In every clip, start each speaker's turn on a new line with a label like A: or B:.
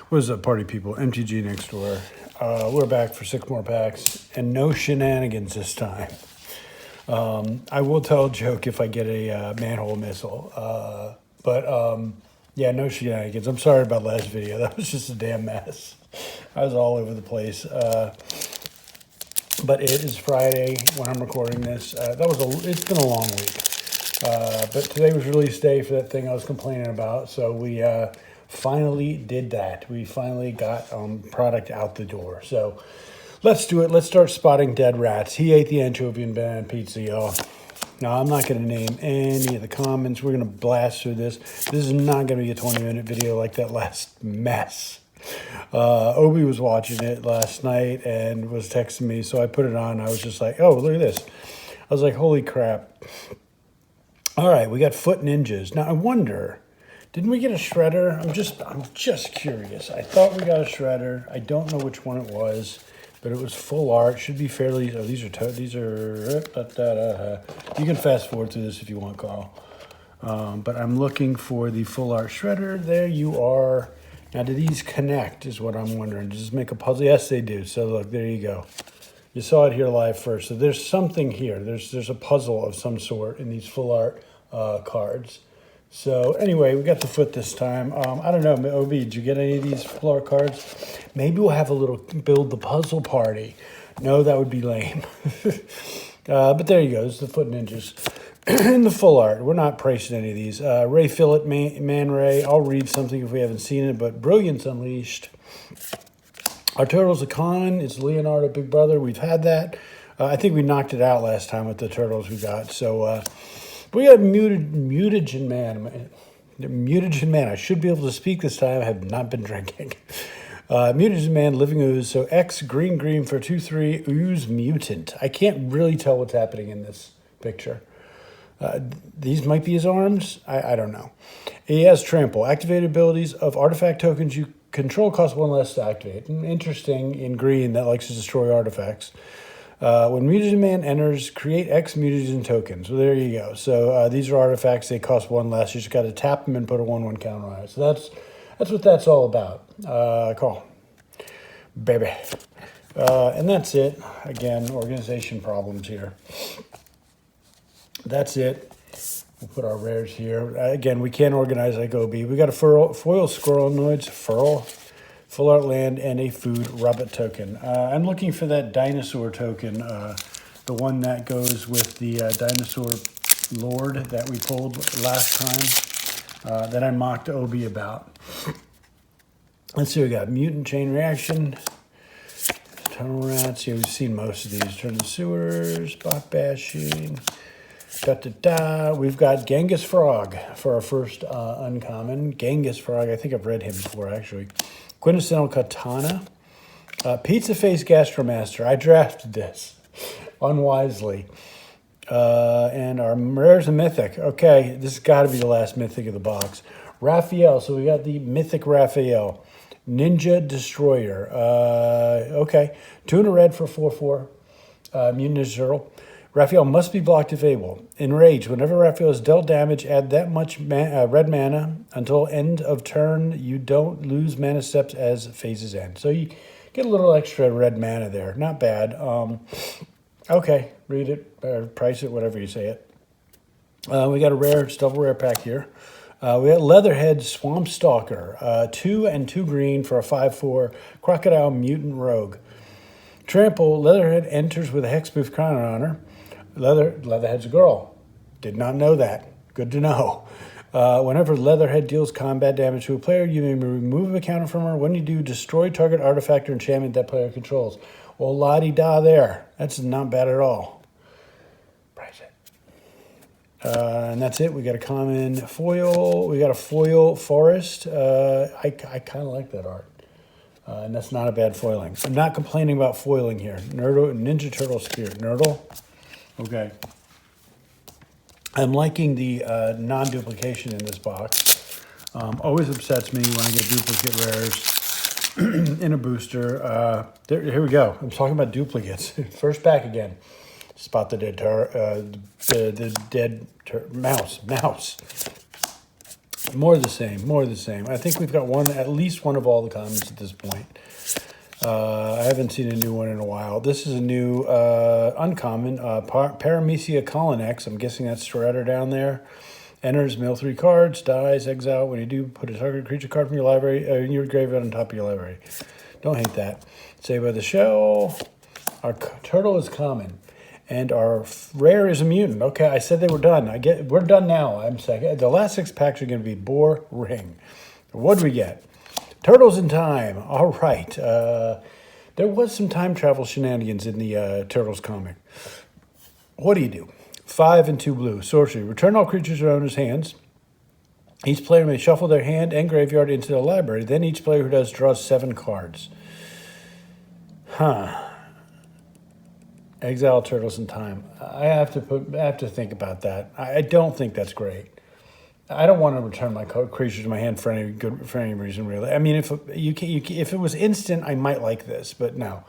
A: What is up, party people? MTG next door. We're back for 6 more packs, and no shenanigans this time. I will tell a joke if I get a manhole missile. Yeah, no shenanigans. I'm sorry about last video. That was just a damn mess. I was all over the place. But it is Friday when I'm recording this. It's been a long week. But today was release day for that thing I was complaining about. So we finally did that. We finally got product out the door. So let's do it. Let's start spotting dead rats. He ate the anchovy and banana pizza, y'all. Now, I'm not going to name any of the comments. We're going to blast through this. This is not going to be a 20-minute video like that last mess. Obi was watching it last night and was texting me, so I put it on. I was just like, oh, look at this. I was like, holy crap. All right, we got foot ninjas. Now, I wonder, didn't we get a shredder? I'm just curious. I thought we got a shredder. I don't know which one it was, but it was full art. Should be fairly, you can fast forward through this if you want, Carl. But I'm looking for the full art shredder. There you are. Now, do these connect is what I'm wondering. Does this make a puzzle? Yes, they do. So, look, there you go. You saw it here live first. So, there's something here. There's a puzzle of some sort in these full art cards. So, anyway, we got the foot this time. I don't know, OB, did you get any of these full art cards? Maybe we'll have a little build the puzzle party. No, that would be lame. But there you go. It's the foot ninjas. In the full art, we're not pricing any of these. Ray Fillet, Man Ray. I'll read something if we haven't seen it, but Brilliance Unleashed. Our Turtles of Khan. It's Leonardo Big Brother. We've had that. I think we knocked it out last time with the Turtles we got. So we got Mutagen Man. Mutagen Man. I should be able to speak this time. I have not been drinking. Mutagen Man, Living Ooze. So X, green for 2/3, Ooze Mutant. I can't really tell what's happening in this picture. These might be his arms. I don't know. He has Trample. Activated abilities of artifact tokens you control cost 1 less to activate. Interesting in green that likes to destroy artifacts. When Mutagen Man enters, create X mutagen tokens. Well, there you go. So these are artifacts. They cost 1 less. You just got to tap them and put a 1/1 counter on it. So that's what that's all about. Call. Baby. And that's it. Again, organization problems here. That's it. We'll put our rares here. Again, we can't organize like OB. We got a foil Squirrelnoids, full art land, and a food rabbit token. I'm looking for that dinosaur token, the one that goes with the dinosaur lord that we pulled last time, that I mocked OB about. Let's see what we got. Mutant Chain Reaction, Tunnel Rats. Yeah, we've seen most of these. Turn the Sewers, Bot Bashing. We've got Genghis Frog for our first uncommon. Genghis Frog, I think I've read him before, actually. Quintessential Katana. Pizza Face Gastromaster. I drafted this unwisely. And our rares and mythic. Okay, this has got to be the last mythic of the box. Raphael. So we got the mythic Raphael. Ninja Destroyer. Okay. 2 in a red for 4/4. Mutant Ninja Turtle. Raphael must be blocked if able. Enrage. Whenever Raphael is dealt damage, add that much red mana until end of turn. You don't lose mana steps as phases end. So you get a little extra red mana there. Not bad. Okay, read it, or price it, whatever you say it. We got a rare, double rare pack here. We got Leatherhead Swamp Stalker. 2 and 2 green for a 5/4 Crocodile Mutant Rogue. Trample. Leatherhead enters with a hexproof crown on her. Leatherhead's a girl. Did not know that. Good to know. Whenever Leatherhead deals combat damage to a player, you may remove a counter from her. When you do, destroy target artifact or enchantment that player controls. Well, la-di-da there. That's not bad at all. Price it. And that's it. We got a common foil. We got a foil forest. I kind of like that art. And that's not a bad foiling. I'm not complaining about foiling here. Ninja Turtle Spirit. Nerdle. Okay. I'm liking the non-duplication in this box. Always upsets me when I get duplicate rares in a booster. Here we go. I'm talking about duplicates. First pack again. Spot the dead mouse. More of the same, more of the same. I think we've got at least one of all the commons at this point. I haven't seen a new one in a while. This is a new uncommon, Paramecia Colonex. I'm guessing that's Shredder down there. Enters, mill 3 cards, dies, exile. When you do, put a target creature card from your library, in your graveyard on top of your library. Don't hate that. Save by the shell. Our turtle is common. And our rare is a mutant. Okay, I said they were done. We're done now. I'm second. The last 6 packs are going to be boring. What do we get? Turtles in Time. All right. There was some time travel shenanigans in the Turtles comic. What do you do? 5 and 2 blue. Sorcery. Return all creatures to owner's hands. Each player may shuffle their hand and graveyard into the library. Then each player who does draws 7 cards. Huh. Exile Turtles in Time. I have to think about that. I don't think that's great. I don't want to return my creatures to my hand for any reason, really. I mean, if it was instant, I might like this, but no.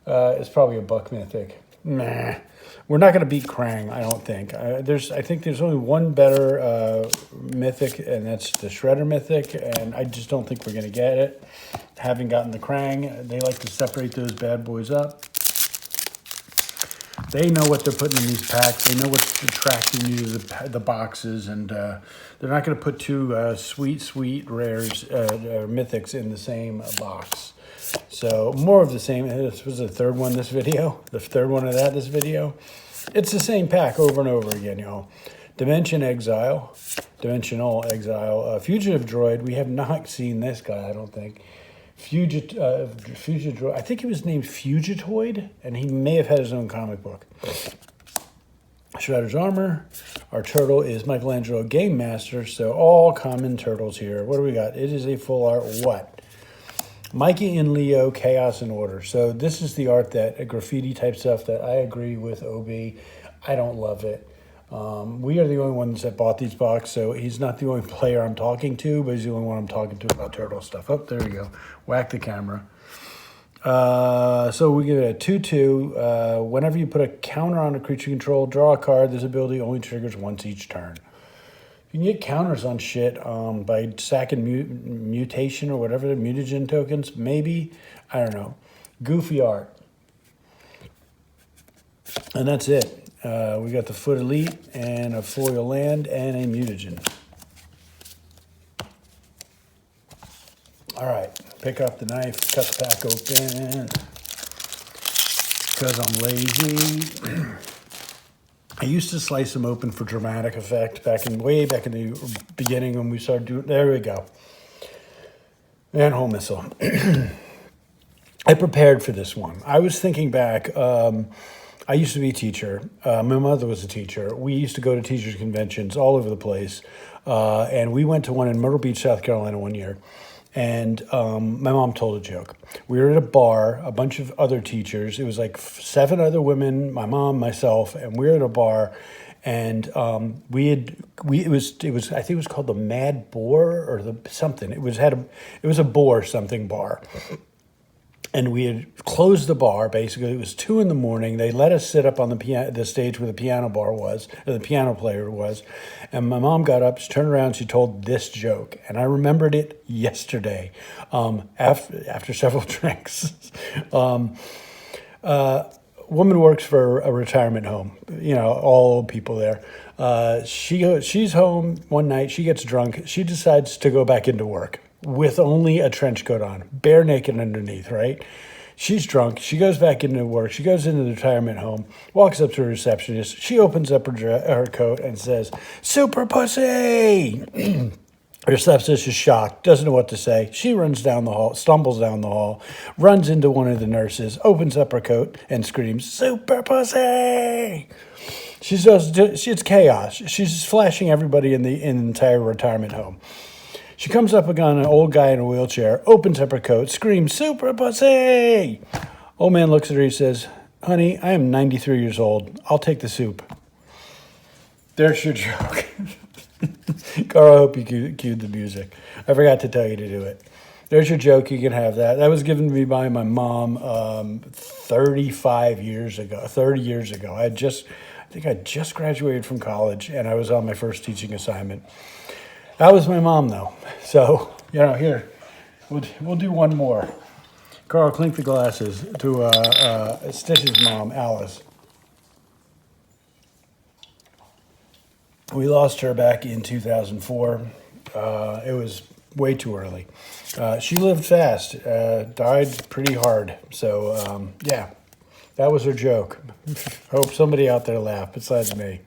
A: It's probably a buck mythic. Nah. We're not going to beat Krang, I don't think. I think there's only one better mythic, and that's the Shredder mythic, and I just don't think we're going to get it. Having gotten the Krang, they like to separate those bad boys up. They know what they're putting in these packs. They know what's attracting you to the boxes, and they're not going to put 2 sweet rares, mythics in the same box. So more of the same. This was the third one this video. The third one of this video. It's the same pack over and over again, y'all. Dimensional Exile. Fugitive Droid. We have not seen this guy, I don't think. Fugitive Droid. I think he was named Fugitoid, and he may have had his own comic book. Shredder's Armor. Our turtle is Michelangelo Game Master, so all common turtles here. What do we got? It is a full art what? Mikey and Leo, Chaos and Order. So this is the art that graffiti type stuff that I agree with OB. I don't love it. We are the only ones that bought these boxes, so he's not the only player I'm talking to, but he's the only one I'm talking to about turtle stuff. Oh, there you go. Whack the camera. So we get a 2/2. Whenever you put a counter on a creature you control, draw a card. This ability only triggers once each turn. You can get counters on shit by stacking mutation or whatever, the mutagen tokens, maybe. I don't know. Goofy art. And that's it. We got the Foot Elite and a foil land and a mutagen. All right, pick up the knife, cut the pack open. Because I'm lazy. I used to slice them open for dramatic effect way back in the beginning when we started doing. There we go. Manhole missile. I prepared for this one. I was thinking back. I used to be a teacher. My mother was a teacher. We used to go to teachers' conventions all over the place. And we went to one in Myrtle Beach, South Carolina one year. And my mom told a joke. We were at a bar, a bunch of other teachers. It was like 7 other women, my mom, myself, and we were at a bar. And it was I think it was called the Mad Boar or something. It was a boar something bar. And we had closed the bar, basically. It was 2 a.m. They let us sit up on the stage where the piano bar was, or the piano player was. And my mom got up, she turned around, she told this joke. And I remembered it yesterday, after several drinks. Woman works for a retirement home, all old people there. She's home one night, she gets drunk, she decides to go back into work with only a trench coat on, bare naked underneath, right? She's drunk. She goes back into work. She goes into the retirement home, walks up to her receptionist. She opens up her coat and says, "Super pussy!" Her receptionist is shocked, doesn't know what to say. She runs down the hall, stumbles down the hall, runs into one of the nurses, opens up her coat and screams, "Super pussy!" It's chaos. She's flashing everybody in the entire retirement home. She comes up on an old guy in a wheelchair, opens up her coat, screams, "Super pussy!" Old man looks at her, he says, "Honey, I am 93 years old. I'll take the soup." There's your joke. Carl, I hope you cued the music. I forgot to tell you to do it. There's your joke. You can have that. That was given to me by my mom 30 years ago. I think I just graduated from college, and I was on my first teaching assignment. That was my mom, though. So, here, we'll do one more. Carl, clink the glasses to Stitch's mom, Alice. We lost her back in 2004. It was way too early. She lived fast, died pretty hard. So, yeah, that was her joke. Hope somebody out there laughed besides me.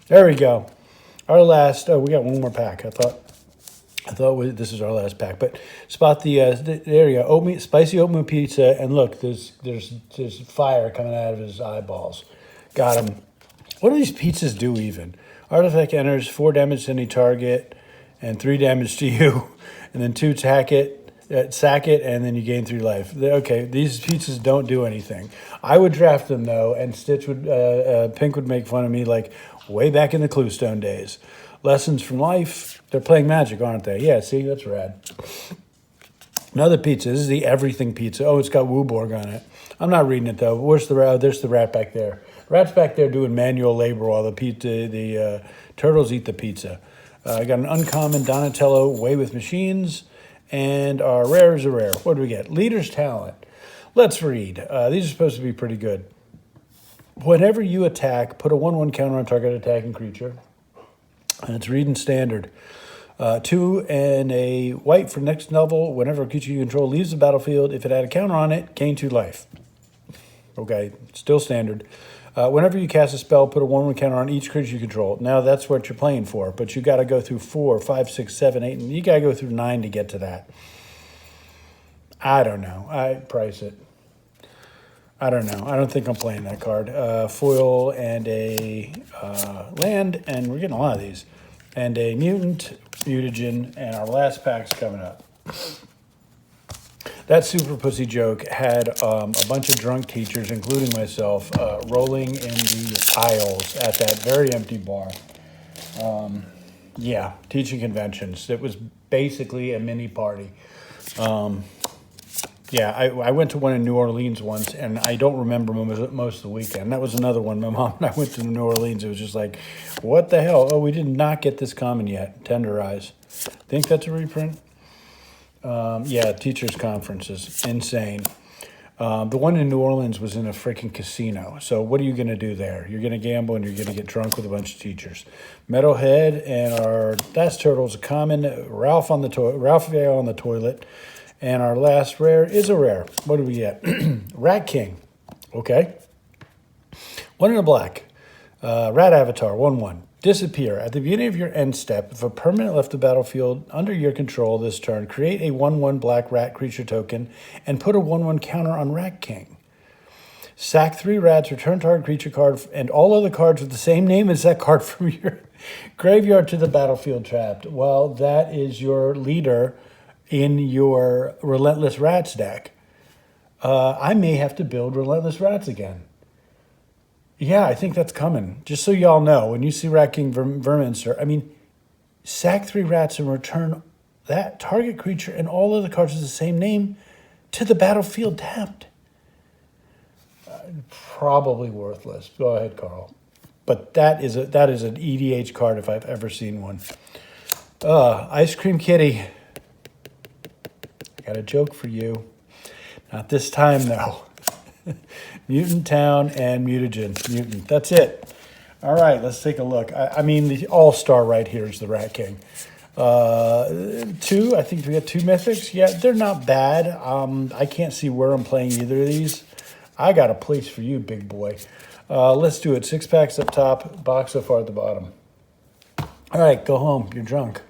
A: There we go. Our last, we got one more pack. I thought this is our last pack, but spot there you go, spicy oatmeal pizza, and look, there's fire coming out of his eyeballs. Got him. What do these pizzas do even? Artifact enters 4 damage to any target, and 3 damage to you, and then 2 sack it, and then you gain 3 life. Okay, these pizzas don't do anything. I would draft them though, and Pink would make fun of me like way back in the Cluestone days. Lessons from life. They're playing Magic, aren't they? Yeah, see, that's rad. Another pizza. This is the everything pizza. Oh, it's got Wooborg on it. I'm not reading it, though. Where's the rat? There's the rat back there. Rat's back there doing manual labor while the turtles eat the pizza. I got an uncommon Donatello Way with Machines, and our rare is a rare. What do we get? Leader's Talent. Let's read. These are supposed to be pretty good. Whenever you attack, put a 1/1 counter on target attacking creature. And it's reading standard. 2 and a white for next level. Whenever a creature you control leaves the battlefield, if it had a counter on it, gain 2 life. Okay, still standard. Whenever you cast a spell, put a 1/1 counter on each creature you control. Now that's what you're playing for, but you got to go through 4, 5, 6, 7, 8, and you got to go through 9 to get to that. I don't know. I price it. I don't know. I don't think I'm playing that card. Foil and a land, and we're getting a lot of these. And a mutant, mutagen, and our last pack's coming up. That super pussy joke had a bunch of drunk teachers, including myself, rolling in the aisles at that very empty bar. Yeah, teaching conventions. It was basically a mini party. Yeah, I went to one in New Orleans once, and I don't remember most of the weekend. That was another one. My mom and I went to New Orleans. It was just like, what the hell? Oh, we did not get this common yet. Tenderize. Think that's a reprint? Yeah, teachers' conferences. Insane. The one in New Orleans was in a freaking casino. So what are you going to do there? You're going to gamble, and you're going to get drunk with a bunch of teachers. Metalhead, and our last turtle's a common. Ralph Vale on the toilet. And our last rare is a rare. What do we get? Rat King. Okay. 1 in a black. Rat Avatar, 1/1. Disappear. At the beginning of your end step, if a permanent left the battlefield under your control this turn, create a 1/1 black rat creature token and put a 1/1 counter on Rat King. Sack 3 rats, return target creature card, and all other cards with the same name as that card from your graveyard to the battlefield trapped. Well, that is your leader in your Relentless Rats deck. I may have to build Relentless Rats again. Yeah, I think that's coming. Just so y'all know, when you see Rat King Verminster, I mean, sack 3 rats and return that target creature and all other cards with the same name to the battlefield tapped. Probably worthless. Go ahead, Carl. But that is an EDH card if I've ever seen one. Ice Cream Kitty. Got a joke for you. Not this time, though. Mutant Town and Mutagen. Mutant. That's it. All right, let's take a look. I mean, the all-star right here is the Rat King. 2, I think we got 2 mythics. Yeah, they're not bad. I can't see where I'm playing either of these. I got a place for you, big boy. Let's do it. 6 packs up top, box so far at the bottom. All right, go home. You're drunk.